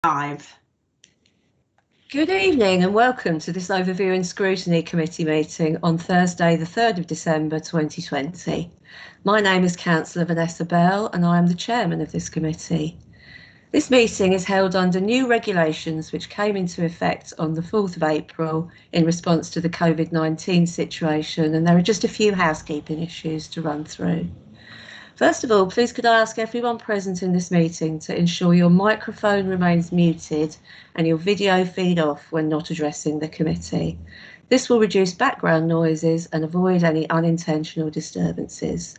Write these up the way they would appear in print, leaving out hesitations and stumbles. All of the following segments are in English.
Live. Good evening and welcome to this Overview and Scrutiny Committee meeting on Thursday the 3rd of December 2020. My name is Councillor Vanessa Bell and I am the chairman of this committee. This meeting is held under new regulations which came into effect on the 4th of April in response to the COVID-19 situation, and there are just a few housekeeping issues to run through. First of all, please could I ask everyone present in this meeting to ensure your microphone remains muted and your video feed off when not addressing the committee. This will reduce background noises and avoid any unintentional disturbances.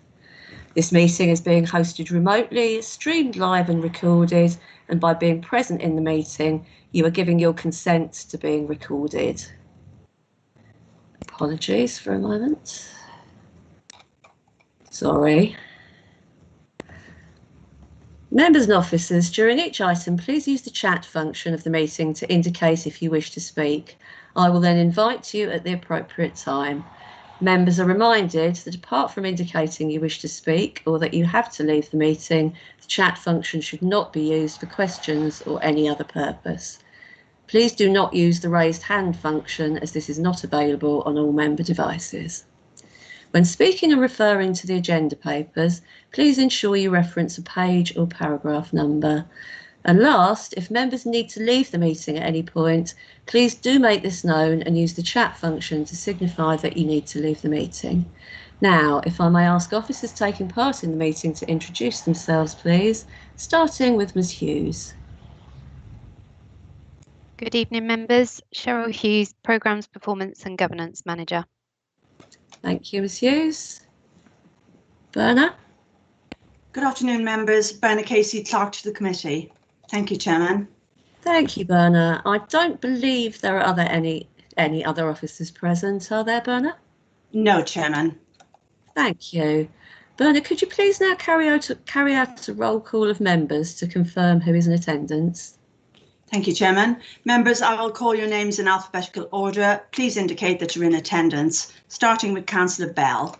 This meeting is being hosted remotely, streamed live and recorded, and by being present in the meeting, you are giving your consent to being recorded. Apologies for a moment. Sorry. Members and officers, during each item, please use the chat function of the meeting to indicate if you wish to speak. I will then invite you at the appropriate time. Members are reminded that apart from indicating you wish to speak or that you have to leave the meeting, the chat function should not be used for questions or any other purpose. Please do not use the raised hand function as this is not available on all member devices. When speaking and referring to the agenda papers, please ensure you reference a page or paragraph number. And last, if members need to leave the meeting at any point, please do make this known and use the chat function to signify that you need to leave the meeting. Now, if I may ask officers taking part in the meeting to introduce themselves, please, starting with Ms. Hughes. Good evening, members. Cheryl Hughes, Programmes Performance and Governance Manager. Thank you, Ms. Hughes. Berna? Good afternoon, members. Berna Casey, Clerk to the Committee. Thank you, Chairman. Thank you, Berna. I don't believe there are any other officers present, are there, Berna? No, Chairman. Thank you. Berna, could you please now carry out a roll call of members to confirm who is in attendance? Thank you, Chairman. Members, I will call your names in alphabetical order. Please indicate that you're in attendance, starting with Councillor Bell.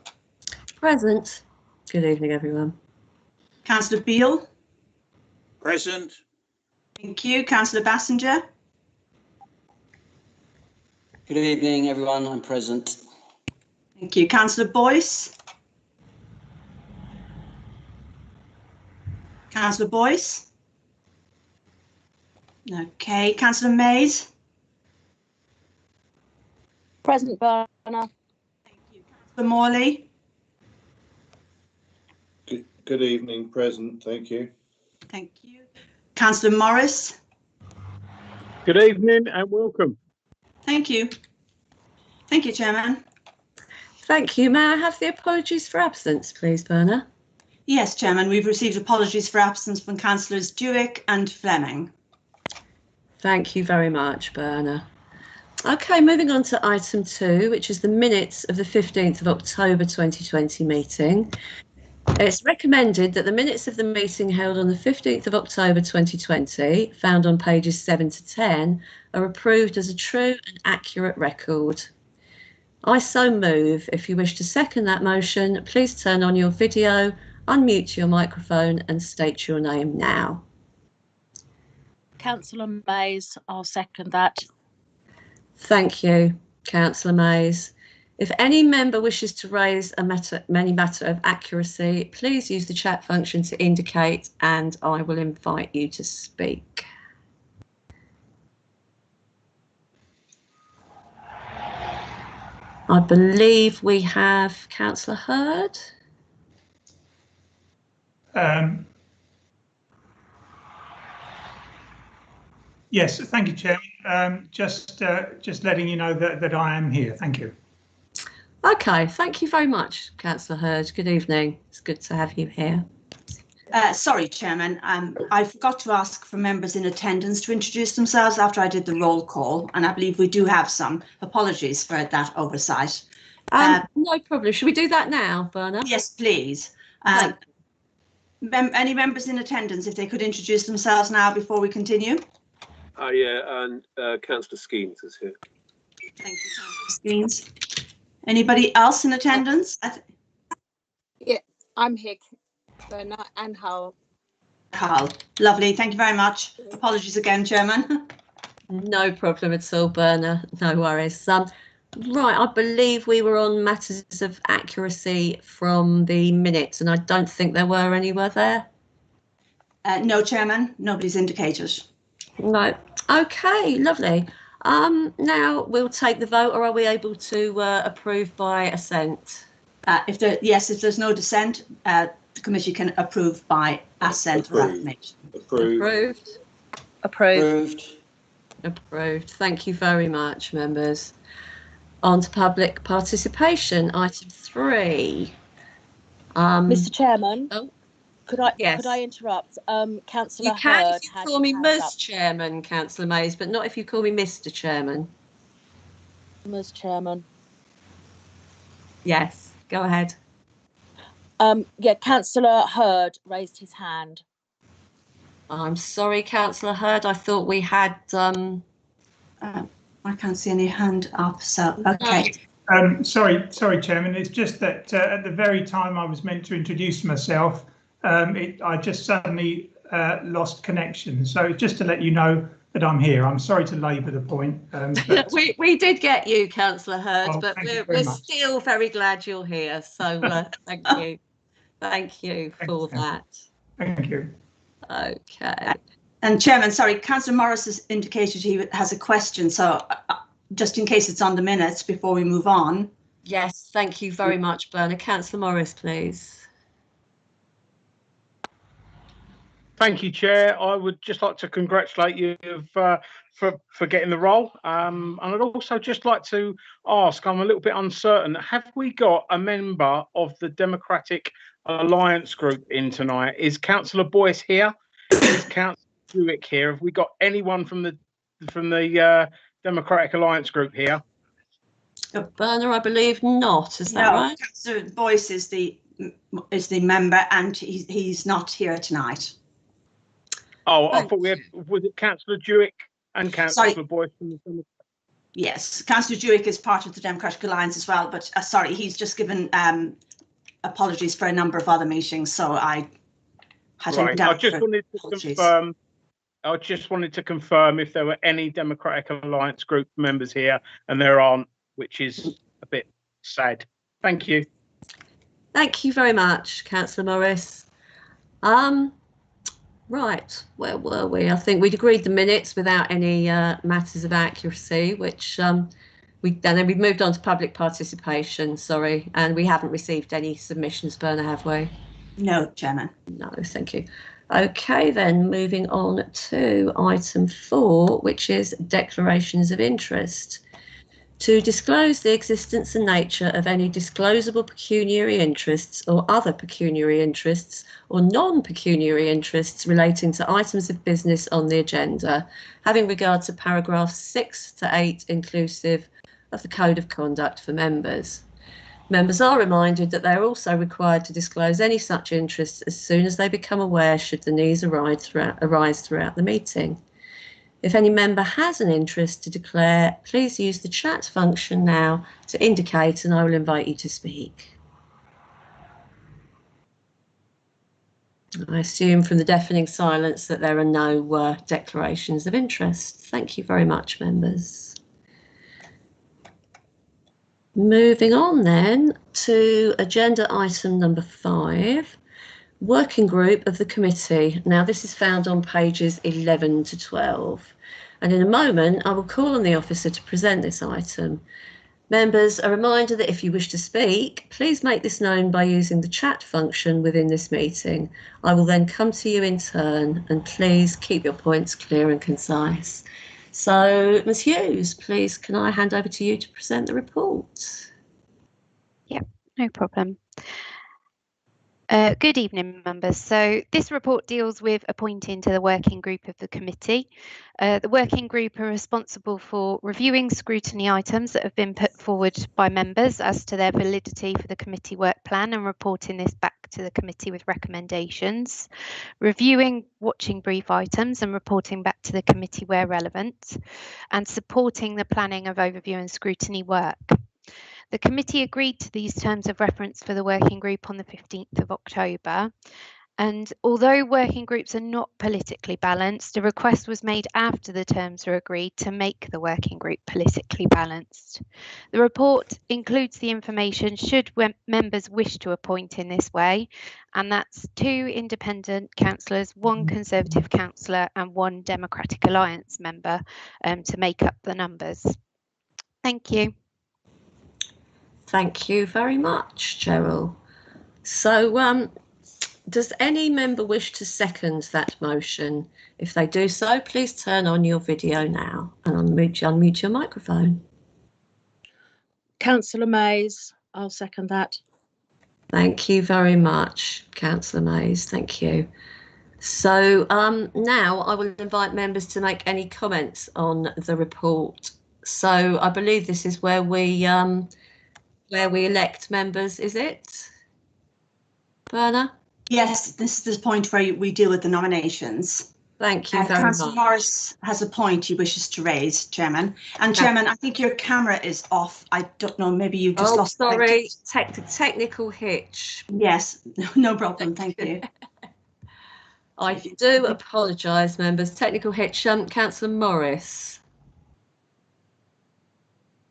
Present. Good evening, everyone. Councillor Beale. Present. Thank you. Councillor Bassinger. Good evening, everyone. I'm present. Thank you. Councillor Boyce. Councillor Boyce. Okay. Councillor Mays. Present, Berna. Thank you. Councillor Morley. Good evening, present. Thank you. Thank you. Councillor Morris. Good evening and welcome. Thank you. Thank you, Chairman. Thank you. May I have the apologies for absence, please, Berna? Yes, Chairman. We've received apologies for absence from Councillors Dewick and Fleming. Thank you very much, Berna. Okay, moving on to item 2, which is the minutes of the 15th of October 2020 meeting. It's recommended that the minutes of the meeting held on the 15th of October 2020, found on pages 7 to 10, are approved as a true and accurate record. I so move. If you wish to second that motion, please turn on your video, unmute your microphone and state your name now. Councillor Mays, I'll second that. Thank you, Councillor Mays. If any member wishes to raise any matter of accuracy, please use the chat function to indicate and I will invite you to speak. I believe we have Councillor Hurd. Yes, thank you, Chairman. Just letting you know that I am here. Thank you. Okay, thank you very much, Councillor Hurd. Good evening. It's good to have you here. Sorry, Chairman. I forgot to ask for members in attendance to introduce themselves after I did the roll call, and I believe we do have some. Apologies for that oversight. No problem. Should we do that now, Berna? Yes, please. Any members in attendance, if they could introduce themselves now before we continue. Yeah, and Councillor Skeens is here. Thank you, Councillor Skeens. Anybody else in attendance? Yeah, I'm here, Berna and Hal. Hull. Lovely, thank you very much. Apologies again, Chairman. No problem at all, Berna. No worries. Right, I believe we were on matters of accuracy from the minutes, and I don't think there were any, were there? No, Chairman, nobody's indicated. No. Okay, lovely. Now we'll take the vote, or are we able to approve by assent? If there's no dissent, the committee can approve by assent or affirmation. Approved. Approved. Approved. Thank you very much, members. On to public participation, item 3. Mr. Chairman. Oh, Could I interrupt? Councillor you can Hurd if you had call me his hand Ms. up. Chairman, Councillor Mays, but not if you call me Mr. Chairman. Ms. Chairman. Yes, go ahead. Yeah, Councillor Hurd raised his hand. I'm sorry, Councillor Hurd. I thought we had. I can't see any hand up, so okay. Sorry, Chairman. It's just that at the very time I was meant to introduce myself, I just suddenly lost connection. So just to let you know that I'm here. I'm sorry to labour the point. But we did get you, Councillor Hurd, but we're much. still very glad you're here. So thank you. Thank you for that. Thank you. Okay. And Chairman, sorry, Councillor Morris has indicated he has a question, so just in case it's on the minutes before we move on. Yes, thank you very much, Berna. Councillor Morris, please. Thank you, Chair. I would just like to congratulate you for getting the role. And I'd also just like to ask, I'm a little bit uncertain, have we got a member of the Democratic Alliance Group in tonight? Is Councillor Boyce here? Is Councillor Jewick here? Have we got anyone from the Democratic Alliance Group here? Berna, I believe not. Is that right? Councillor Boyce is the member, and he's not here tonight. Oh, I thought we had. Was it Councillor Jewick and Councillor Boyce from the Democratic? Yes, Councillor Jewick is part of the Democratic Alliance as well, but sorry, he's just given apologies for a number of other meetings, so I had him down. I just wanted to confirm. I just wanted to confirm if there were any Democratic Alliance Group members here, and there aren't, which is a bit sad. Thank you. Thank you very much, Councillor Morris. Right, where were we? I think we'd agreed the minutes without any matters of accuracy, which and then we've moved on to public participation. Sorry, and we haven't received any submissions, Berna, have we? No, Chairman. No, thank you. Okay, then moving on to item 4, which is declarations of interest. To disclose the existence and nature of any disclosable pecuniary interests or other pecuniary interests or non-pecuniary interests relating to items of business on the agenda, having regard to paragraphs 6 to 8 inclusive of the Code of Conduct for members. Members are reminded that they are also required to disclose any such interests as soon as they become aware should the needs arise throughout the meeting. If any member has an interest to declare, please use the chat function now to indicate, and I will invite you to speak. I assume from the deafening silence that there are no declarations of interest. Thank you very much, members. Moving on then to agenda item number 5, working group of the committee. Now this is found on pages 11 to 12, and in a moment I will call on the officer to present this item. Members, a reminder that if you wish to speak, please make this known by using the chat function within this meeting. I will then come to you in turn, and please keep your points clear and concise. So, Ms Hughes, please, can I hand over to you to present the report? Yeah, no problem. Good evening, members. So this report deals with appointing to the working group of the committee. The working group are responsible for reviewing scrutiny items that have been put forward by members as to their validity for the committee work plan and reporting this back to the committee with recommendations, reviewing watching brief items and reporting back to the committee where relevant, and supporting the planning of overview and scrutiny work. The committee agreed to these terms of reference for the working group on the 15th of October, And although working groups are not politically balanced, a request was made after the terms were agreed to make the working group politically balanced. The report includes the information should members wish to appoint in this way, and that's 2 independent councillors, 1 Conservative councillor and 1 Democratic Alliance member to make up the numbers. Thank you. Thank you very much, Cheryl. So, does any member wish to second that motion? If they do so, please turn on your video now and unmute your microphone. Councillor Mays, I'll second that. Thank you very much, Councillor Mays. Thank you. So now I will invite members to make any comments on the report. So I believe this is where we elect members, is it? Berna? Yes, this is the point where we deal with the nominations. Thank you very Councillor much. Morris has a point he wishes to raise, Chairman. And Chairman, I think your camera is off. I don't know, maybe you've just lost. Sorry, technical hitch. Yes, no problem. Thank you. I do apologise, members. Technical hitch. Councillor Morris.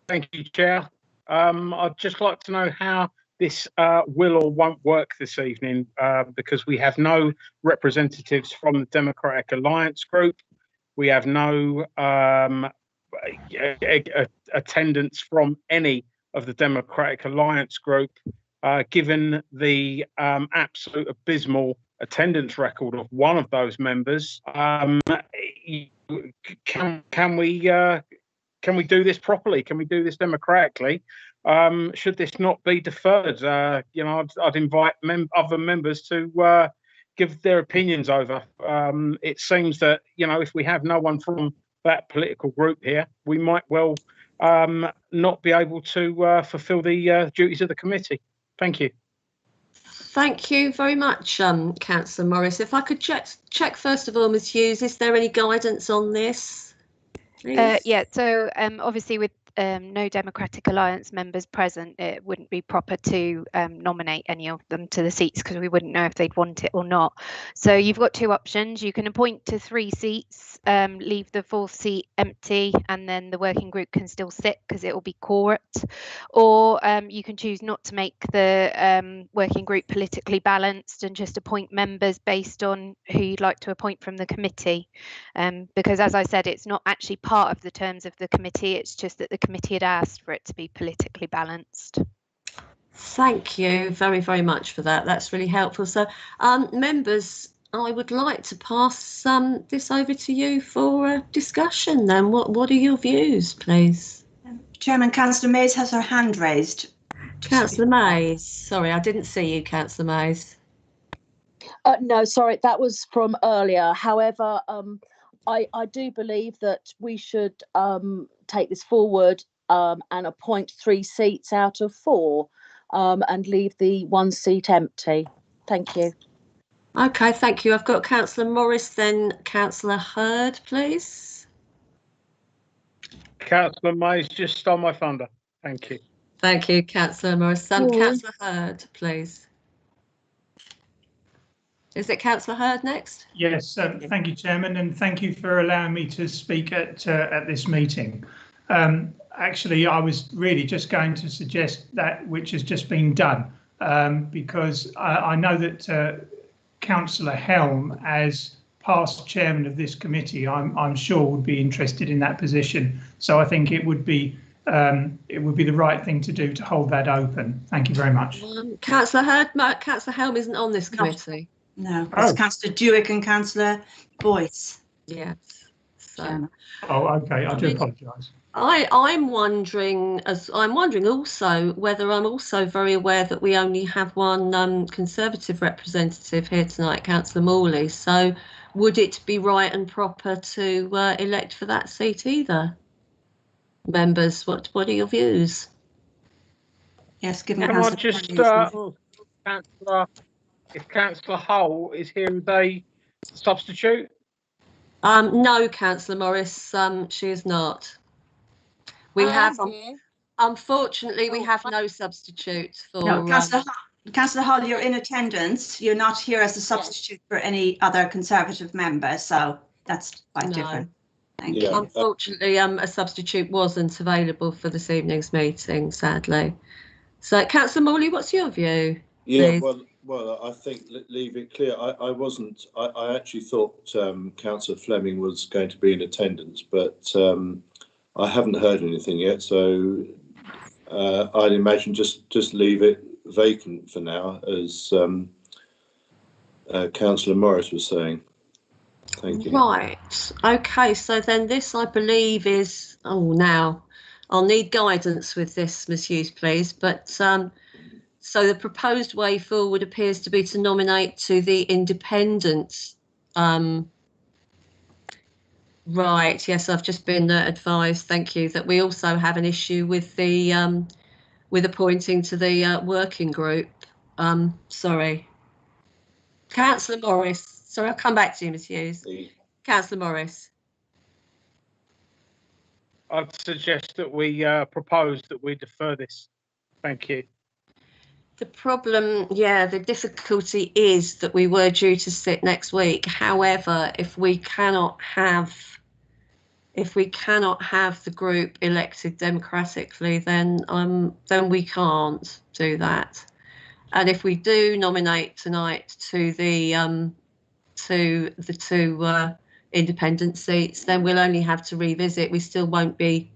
Thank you, Chair. I'd just like to know how this will or won't work this evening, because we have no representatives from the Democratic Alliance group. We have no attendance from any of the Democratic Alliance group, given the absolute abysmal attendance record of one of those members. Can we do this properly? Can we do this democratically? Should this not be deferred? I'd invite other members to give their opinions over. It seems that, if we have no one from that political group here, we might well not be able to fulfil the duties of the committee. Thank you. Thank you very much, Councillor Morris. If I could check first of all, Ms Hughes, is there any guidance on this? Yeah, so obviously with no Democratic Alliance members present, it wouldn't be proper to nominate any of them to the seats because we wouldn't know if they'd want it or not. So you've got 2 options. You can appoint to 3 seats, leave the 4th seat empty, and then the working group can still sit because it will be quorate. Or you can choose not to make the working group politically balanced and just appoint members based on who you'd like to appoint from the committee. Because as I said, it's not actually part of the terms of the committee, it's just that the committee had asked for it to be politically balanced. Thank you very, very much for that. That's really helpful. So, members, I would like to pass this over to you for discussion then. What are your views, please? Chairman, Councillor Mays has her hand raised. Councillor Mays. Sorry, I didn't see you, Councillor Mays. No, sorry, that was from earlier. However, I do believe that we should take this forward and appoint 3 seats out of 4 and leave the 1 seat empty. Thank you. OK, thank you. I've got Councillor Morris, then Councillor Hurd, please. Councillor Mays just stole my thunder. Thank you. Thank you, Councillor Morris. Councillor Hurd, please. Is it Councillor Hurd next? Yes, thank you, Chairman, and thank you for allowing me to speak at this meeting. Actually, I was really just going to suggest that which has just been done, because I know that Councillor Helm, as past chairman of this committee, I'm sure would be interested in that position. So I think it would be the right thing to do to hold that open. Thank you very much. Councillor Hurd, Councillor Helm isn't on this committee. No, it's Councillor Dewick and Councillor Boyce. Yes. So. Oh, OK. I do apologise. I'm wondering also whether I'm also very aware that we only have one Conservative representative here tonight, Councillor Morley. So would it be right and proper to elect for that seat either? Members, what are your views? Yes, given Can I just if Councillor Hull is here as a substitute? No, Councillor Morris, she is not. We have, unfortunately, we have no substitute for. No, Councillor Hull, you're in attendance. You're not here as a substitute for any other Conservative member, so that's quite different. Thank you. Unfortunately, a substitute wasn't available for this evening's meeting, sadly. So, Councillor Morley, what's your view? Yeah, well, I think leave it clear. I wasn't. I actually thought Councillor Fleming was going to be in attendance, but I haven't heard anything yet. So I'd imagine just leave it vacant for now, as Councillor Morris was saying. Thank you. Right. Okay. So then this, I believe, is. Oh, now I'll need guidance with this, Ms. Hughes, please. But so the proposed way forward appears to be to nominate to the independent. Right. Yes, I've just been advised. Thank you. That we also have an issue with the with appointing to the working group. Sorry, Councillor Morris. Sorry, I'll come back to you, Ms. Hughes. Councillor Morris. I'd suggest that we propose that we defer this. Thank you. The problem, the difficulty is that we were due to sit next week. However, if we cannot have the group elected democratically, then we can't do that. And if we do nominate tonight to the two independent seats, then we'll only have to revisit. We still won't be.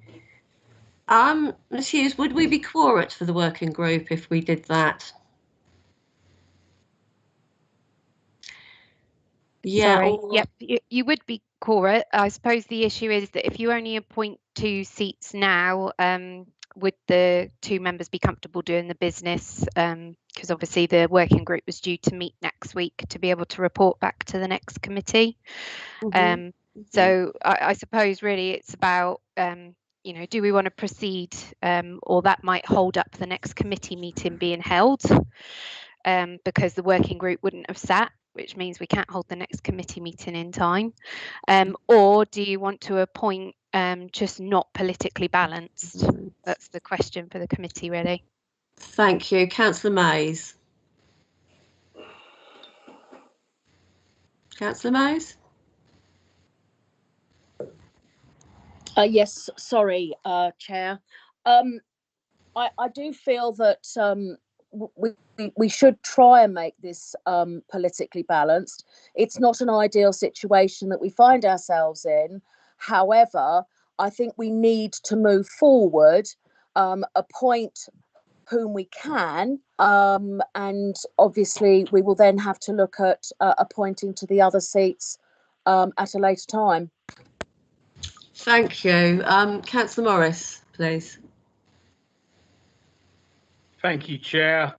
Ms. Hughes, would we be quorate for the working group if we did that? Yeah. Sorry. Yep, you would be quorate. I suppose the issue is that if you only appoint 2 seats now, would the 2 members be comfortable doing the business? Because obviously the working group was due to meet next week to be able to report back to the next committee. So I suppose really it's about, do we want to proceed, or that might hold up the next committee meeting being held, because the working group wouldn't have sat, which means we can't hold the next committee meeting in time. Or do you want to appoint just not politically balanced? That's the question for the committee, really. Thank you. Councillor Mays. Councillor Mays? Yes, sorry, Chair. I do feel that we should try and make this politically balanced. It's not an ideal situation that we find ourselves in. However, I think we need to move forward, appoint whom we can, and obviously we will then have to look at appointing to the other seats at a later time. Thank you. Councillor Morris, please. Thank you, Chair.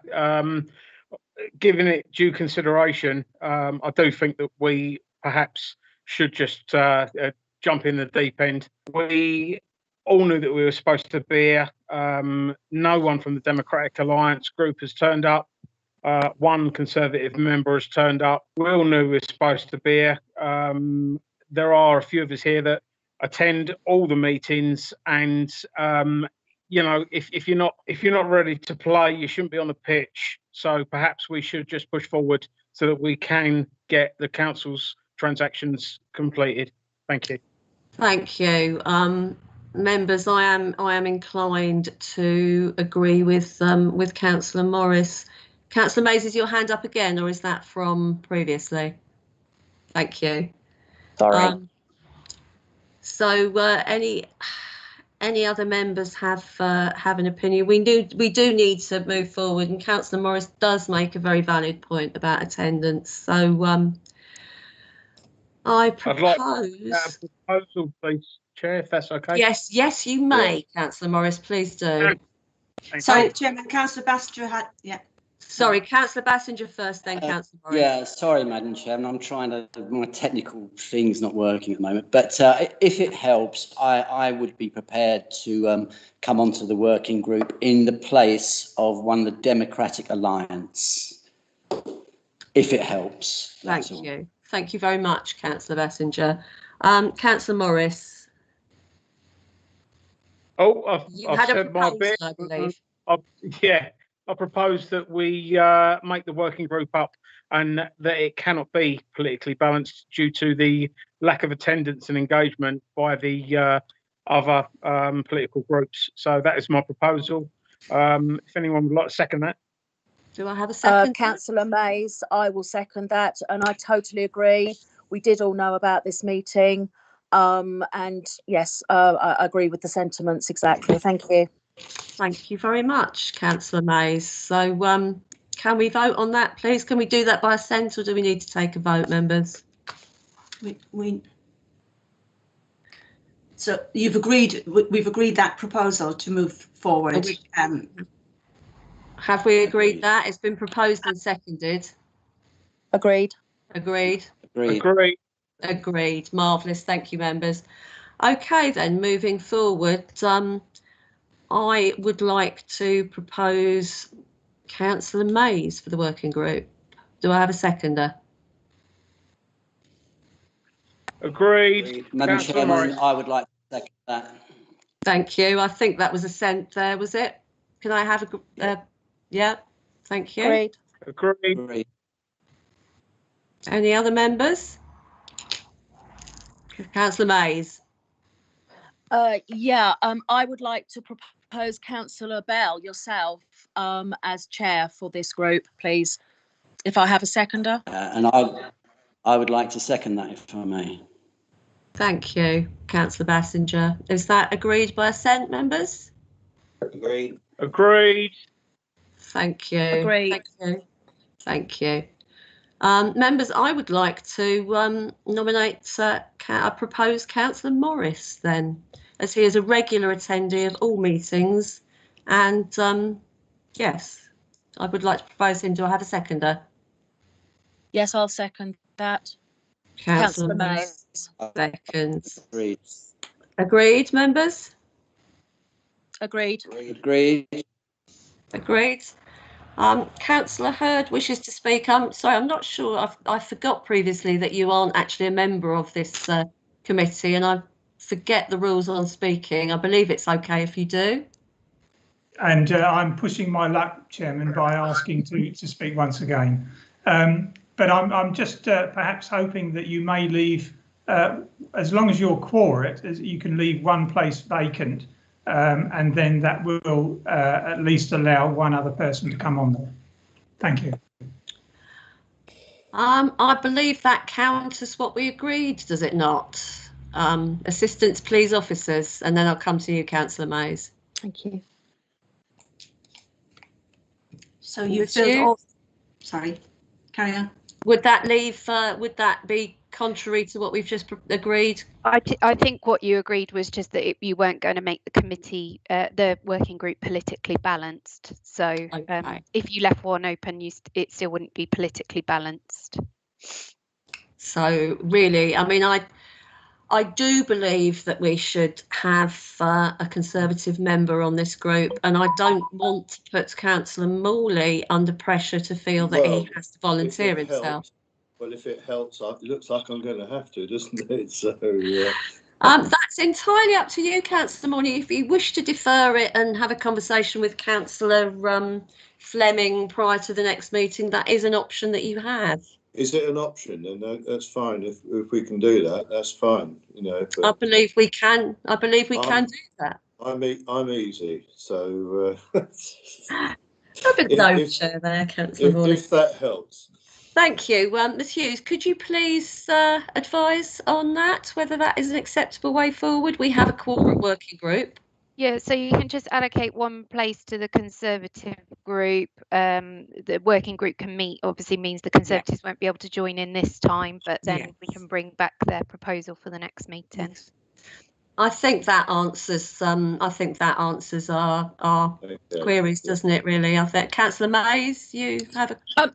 Given it due consideration, I do think that we perhaps should just jump in the deep end. We all knew that we were supposed to be here. No one from the Democratic Alliance group has turned up. One Conservative member has turned up. We all knew we were supposed to be here. There are a few of us here that attend all the meetings, and if you're not ready to play, you shouldn't be on the pitch. So perhaps we should just push forward so that we can get the council's transactions completed. Thank you. Thank you. Members, I am inclined to agree with Councillor Morris. Councillor Mays, is your hand up again, or is that from previously? Thank you. Sorry. So any other members have an opinion? We do need to move forward, and Councillor Morris does make a very valid point about attendance. So I propose. I'd like a proposal, please, Chair, if that's okay. Yes, you may, Councillor Morris. Please do. Sorry, Chairman, Councillor Bassinger had. Sorry, Councillor Bassinger first, then Councillor Morris. Yeah, sorry, Madam Chairman. I'm trying to. My technical thing's not working at the moment. But if it helps, I would be prepared to come onto the working group in the place of one of the Democratic Alliance. If it helps. Thank you. Thank you very much, Councillor Bassinger. Councillor Morris. Oh, I've said my bit. I believe. I propose that we make the working group up and that it cannot be politically balanced due to the lack of attendance and engagement by the other political groups. So that is my proposal. If anyone would like to second that. Do I have a second? Councillor Mays, I will second that, and I totally agree. We did all know about this meeting, and yes, I agree with the sentiments exactly. Thank you. Thank you very much, Councillor Mays. So can we vote on that, please? Can we do that by assent, or do we need to take a vote, members? So you've agreed, we've agreed that proposal to move forward. Have we agreed that? It's been proposed and seconded. Agreed. Agreed. Agreed. Agreed. Agreed. Marvellous. Thank you, members. Okay, then, moving forward, I would like to propose Councillor Mays for the working group. Do I have a seconder? Agreed. Madam Councillor Chairman, Morris. I would like to second that. Thank you. I think that was assent there, was it? Can I have a... yeah, thank you. Agreed. Agreed. Agreed. Any other members? Councillor Mays. Yeah, I would like to propose Councillor Bell, yourself, as chair for this group, please. If I have a seconder. And I would like to second that, if I may. Thank you, Councillor Bassinger. Is that agreed by assent, members? Agreed. Agreed. Thank you. Agreed. Thank you. Thank you. Members, I would like to nominate, I propose Councillor Morris then, as he is a regular attendee of all meetings. And yes, I would like to propose him. Do I have a seconder? Yes, I'll second that. Councillor Mays. Seconds. Agreed. Agreed, members? Agreed. Agreed. Agreed. Councillor Hurd wishes to speak. Sorry, I'm not sure. I forgot previously that you aren't actually a member of this committee, and I forget the rules on speaking. I believe it's okay if you do. And I'm pushing my luck, Chairman, by asking to speak once again. But I'm just perhaps hoping that you may leave, as long as you're quorate, you can leave one place vacant. And then that will at least allow one other person to come on there. Thank you. I believe that counts as what we agreed, does it not? Assistants, please, officers, and then I'll come to you, Councillor Mays. Thank you. So you filled all. Sorry, carry on. Would that leave? Would that be contrary to what we've just agreed? I think what you agreed was just that you weren't going to make the committee, the working group, politically balanced. So okay. If you left one open, it still wouldn't be politically balanced. So really, I mean, I do believe that we should have a Conservative member on this group, and I don't want to put Councillor Morley under pressure to feel that he has to volunteer himself. Well, if it helps, it looks like I'm going to have to, doesn't it? So that's entirely up to you, Councillor Morley. If you wish to defer it and have a conversation with Councillor Fleming prior to the next meeting, that is an option that you have. Is it an option? And that's fine. If we can do that, that's fine. You know. But I believe we can. I believe we can do that. I'm easy. So. A bit no chair there, Councillor Morley. If that helps. Thank you. Ms Hughes, could you please advise on that, whether that is an acceptable way forward? We have a quorum working group. Yeah, so you can just allocate one place to the Conservative group. The working group can meet, obviously means the Conservatives won't be able to join in this time, but then we can bring back their proposal for the next meeting. Yes. I think that answers. I think that answers our queries, doesn't it? Really, I think. Councillor Mays, you have a.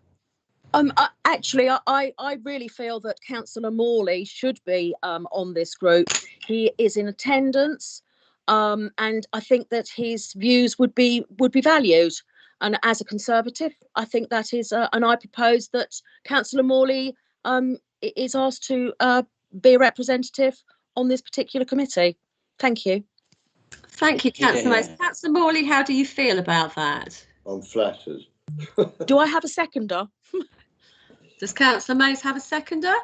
Actually, I really feel that Councillor Morley should be on this group. He is in attendance, and I think that his views would be valued. And as a Conservative, I think that is, and I propose that Councillor Morley is asked to be a representative on this particular committee. Thank you. Thank you, Councillor Mays. Councillor Morley, how do you feel about that? I'm flattered. Do I have a seconder? Does Councillor Mays have a seconder?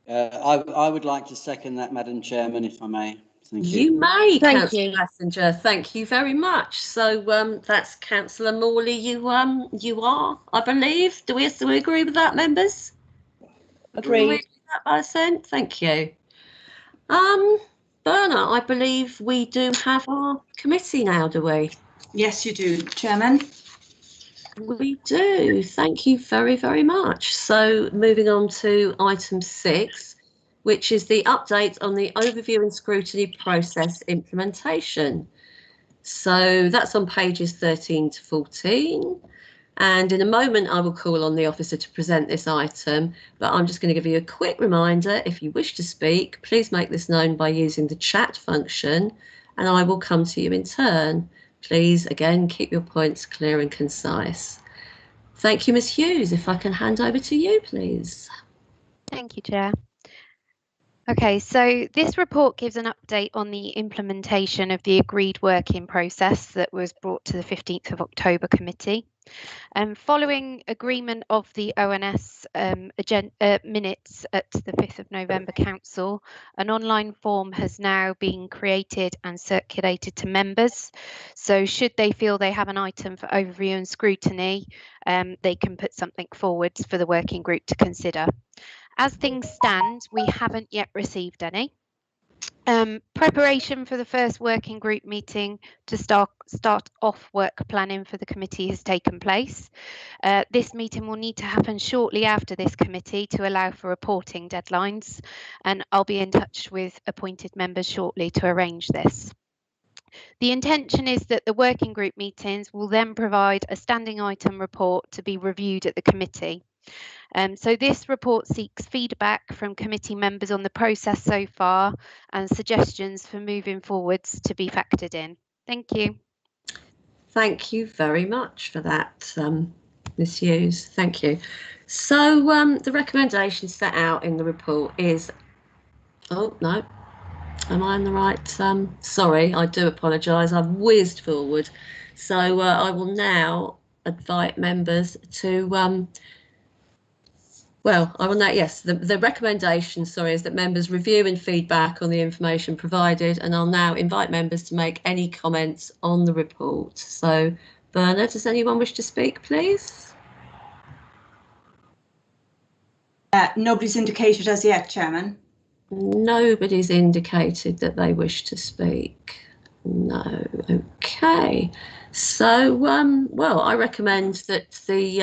I would like to second that, Madam Chairman, if I may. Thank you. You may, Thank Councillor you. Passenger. Thank you very much. So that's Councillor Morley. You are, I believe. Do we agree with that, members? Agreed. With that by assent? Thank you. Berna, I believe we do have our committee now, do we? Yes, you do, Chairman. We do. Thank you very, very much. So moving on to item 6, which is the update on the overview and scrutiny process implementation. So that's on pages 13 to 14. And in a moment, I will call on the officer to present this item, but I'm just going to give you a quick reminder. If you wish to speak, please make this known by using the chat function, and I will come to you in turn. Please, again, keep your points clear and concise. Thank you, Ms. Hughes. If I can hand over to you, please. Thank you, Chair. Okay, so this report gives an update on the implementation of the agreed working process that was brought to the 15th of October committee. Following agreement of the ONS minutes at the 5th of November Council, an online form has now been created and circulated to members. So should they feel they have an item for overview and scrutiny, they can put something forward for the working group to consider. As things stand, we haven't yet received any. Preparation for the first working group meeting to start off work planning for the committee has taken place. This meeting will need to happen shortly after this committee to allow for reporting deadlines, and I'll be in touch with appointed members shortly to arrange this. The intention is that the working group meetings will then provide a standing item report to be reviewed at the committee. So this report seeks feedback from committee members on the process so far and suggestions for moving forwards to be factored in. Thank you. Thank you very much for that, Ms. Hughes. Thank you. So the recommendation set out in the report is, oh no, am I in the right? Sorry, I do apologise. I've whizzed forward. So I will now invite members to well, I will now, yes, the recommendation, sorry, is that members review and feedback on the information provided, and I'll now invite members to make any comments on the report. So, Bernard, does anyone wish to speak, please? Nobody's indicated as yet, Chairman. Nobody's indicated that they wish to speak. No, okay. So, well, I recommend that the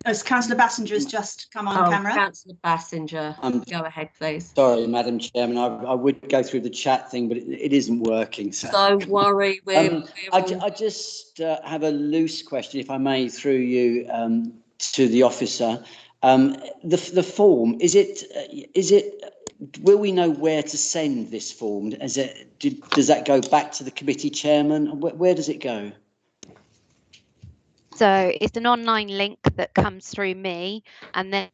As Councillor Bassinger has just come on camera. Councillor Bassinger, go ahead, please. Sorry, Madam Chairman, I would go through the chat thing, but it isn't working. So don't worry. I just have a loose question, if I may, through you to the officer. The form, is it? Will we know where to send this form? Does that go back to the committee chairman? Where does it go? So it's an online link that comes through me, and then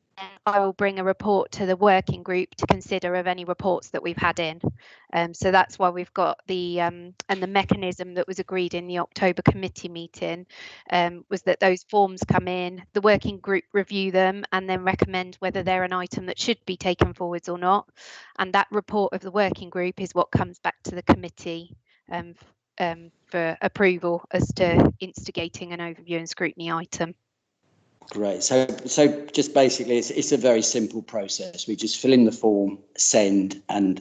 I will bring a report to the working group to consider of any reports that we've had in. So that's why we've got the and the mechanism that was agreed in the October committee meeting was that those forms come in, the working group review them and then recommend whether they're an item that should be taken forwards or not. And that report of the working group is what comes back to the committee for approval as to instigating an overview and scrutiny item. Great. So just basically, it's a very simple process. We just fill in the form, send, and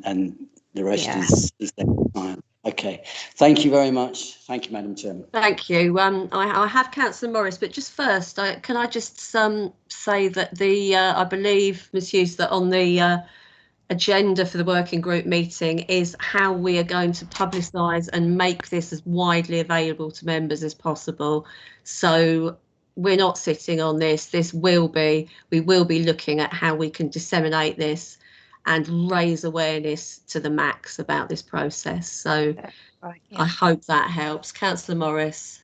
the rest is fine. Okay. Thank you very much. Thank you, Madam Chairman. Thank you. I have Councillor Morris, but just first, can I just say that I believe, Ms. Hughes, that on the agenda for the working group meeting is how we are going to publicise and make this as widely available to members as possible. So we're not sitting on this. We will be looking at how we can disseminate this and raise awareness to the max about this process. So right, yeah. I hope that helps. Councillor Morris.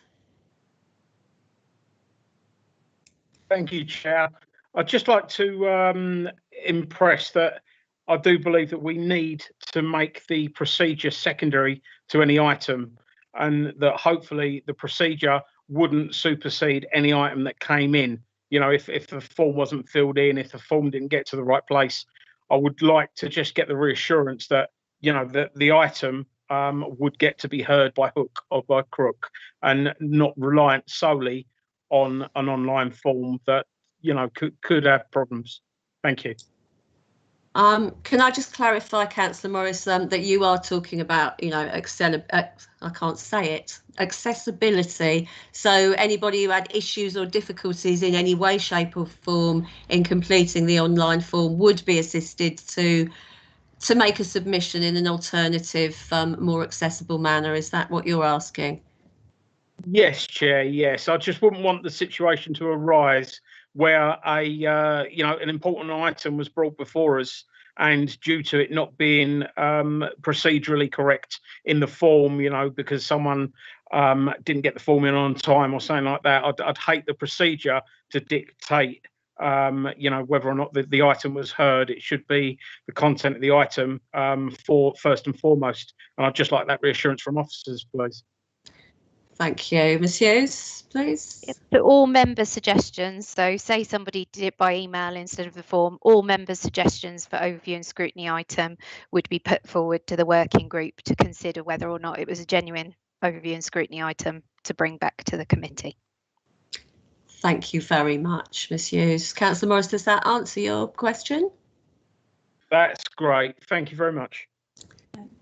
Thank you, Chair. I'd just like to impress that I do believe that we need to make the procedure secondary to any item, and that hopefully the procedure wouldn't supersede any item that came in. You know, if the form wasn't filled in, if the form didn't get to the right place, I would like to just get the reassurance that, you know, that the item would get to be heard by hook or by crook, and not reliant solely on an online form that, you know, could have problems. Thank you. Can I just clarify, Councillor Morris, that you are talking about, you know, I can't say it, accessibility. So anybody who had issues or difficulties in any way, shape or form in completing the online form would be assisted to make a submission in an alternative, more accessible manner. Is that what you're asking? Yes, Chair. Yes, I just wouldn't want the situation to arise where you know, an important item was brought before us, and due to it not being procedurally correct in the form, you know, because someone didn't get the form in on time or something like that, I'd hate the procedure to dictate, you know, whether or not the item was heard. It should be the content of the item for first and foremost, and I'd just like that reassurance from officers, please. Thank you. Ms Hughes, please. Yep. So all member suggestions, so say somebody did it by email instead of the form, all member suggestions for overview and scrutiny item would be put forward to the working group to consider whether or not it was a genuine overview and scrutiny item to bring back to the committee. Thank you very much, Ms Hughes. Councillor Morris, does that answer your question? That's great. Thank you very much.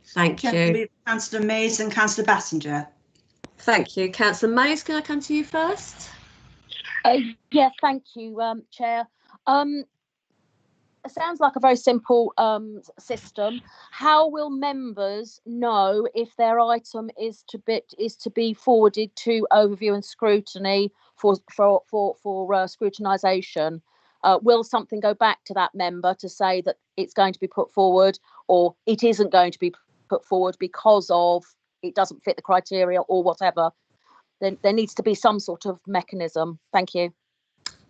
Thank you. Councillor Mays and Councillor Bassinger. Thank you. Councillor Mays, can I come to you first? Yeah, thank you, Chair. It sounds like a very simple system. How will members know if their item is to be forwarded to overview and scrutiny for scrutinisation? Will something go back to that member to say that it's going to be put forward, or it isn't going to be put forward because of it doesn't fit the criteria or whatever? Then there needs to be some sort of mechanism. Thank you.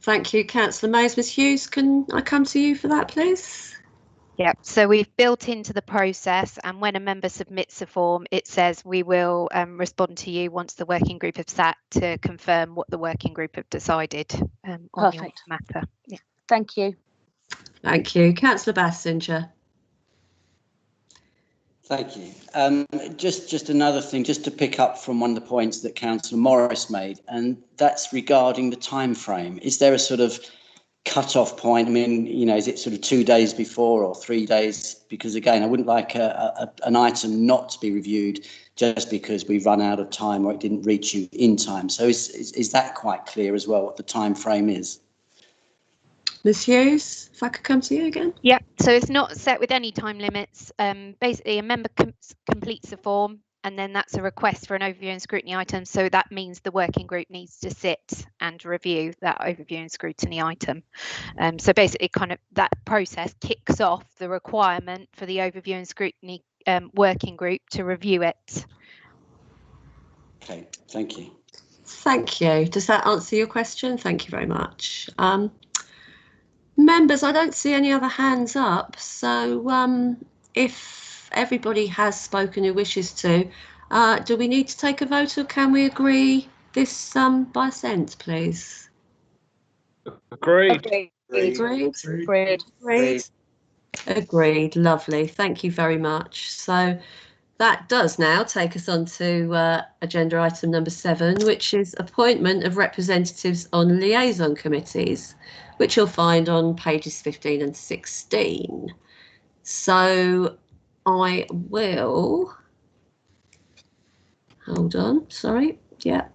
Thank you, Councillor Mays. Ms Hughes, can I come to you for that, please? Yeah, so we've built into the process, and when a member submits a form, it says we will respond to you once the working group have sat to confirm what the working group have decided on your matter. Yeah. Thank you. Thank you. Councillor Bassinger. Thank you. Just another thing, just to pick up from one of the points that Councillor Morris made, and that's regarding the time frame. Is there a sort of cut-off point? I mean, you know, is it sort of 2 days before or 3 days? Because again, I wouldn't like an item not to be reviewed just because we've run out of time or it didn't reach you in time. So is that quite clear as well, what the time frame is? Ms Hughes, if I could come to you again. Yeah, so it's not set with any time limits. Basically, a member completes a form, and then that's a request for an overview and scrutiny item. So that means the working group needs to sit and review that overview and scrutiny item. So basically, kind of that process kicks off the requirement for the overview and scrutiny working group to review it. Okay, thank you. Thank you. Does that answer your question? Thank you very much. Members, I don't see any other hands up, so if everybody has spoken who wishes to, do we need to take a vote, or can we agree this by assent, please? Agreed. Agreed. Lovely. Thank you very much. So that does now take us on to agenda item number 7, which is appointment of representatives on liaison committees, which you'll find on pages 15 and 16. So I will, hold on, sorry, yeah,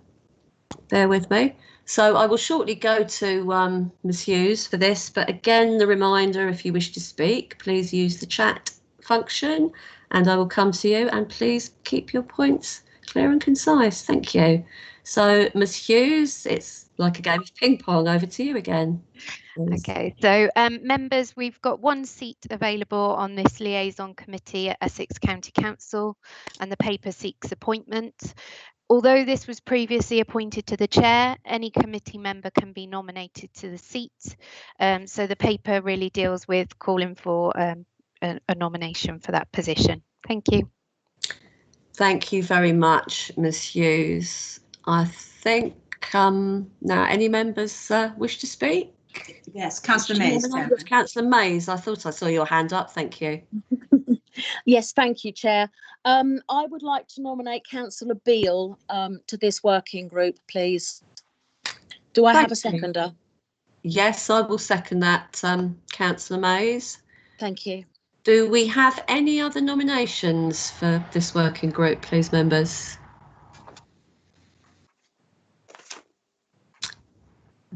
bear with me. So I will shortly go to Ms Hughes for this, but again, the reminder, if you wish to speak, please use the chat function and I will come to you, and please keep your points clear and concise. Thank you. So Ms Hughes, it's like a game of ping pong. Over to you again. Okay, so members, we've got 1 seat available on this liaison committee at Essex County Council, and the paper seeks appointment. Although this was previously appointed to the chair, any committee member can be nominated to the seat. So the paper really deals with calling for a nomination for that position. Thank you. Thank you very much, Ms Hughes. I think now any members wish to speak? Yes, Councillor Mays. Councillor Mays, I thought I saw your hand up. Thank you. Yes, thank you, Chair. I would like to nominate Councillor Beale to this working group, please. Do I have a seconder? Yes, I will second that, Councillor Mays. Thank you. Do we have any other nominations for this working group, please, members?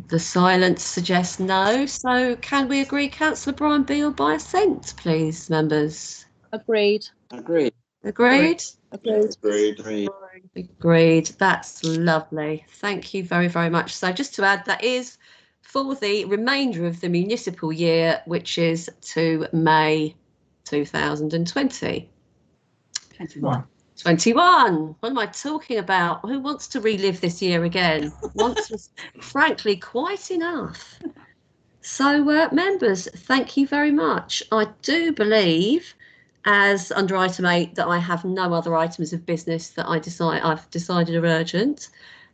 The silence suggests no. So can we agree Councillor Brian Beale by assent, please, members? Agreed. Agreed. Agreed? Agreed. Agreed. Agreed. That's lovely. Thank you very, very much. So just to add, that is for the remainder of the municipal year, which is to May 2020. 21. What am I talking about? Who wants to relive this year again? Once was frankly quite enough. So members, thank you very much. I do believe, as under item 8, that I have no other items of business that I've decided are urgent,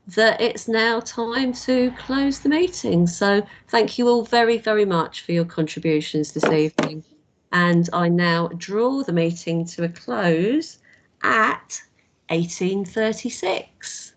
that it's now time to close the meeting. So thank you all very, very much for your contributions this evening. And I now draw the meeting to a close at 18:36.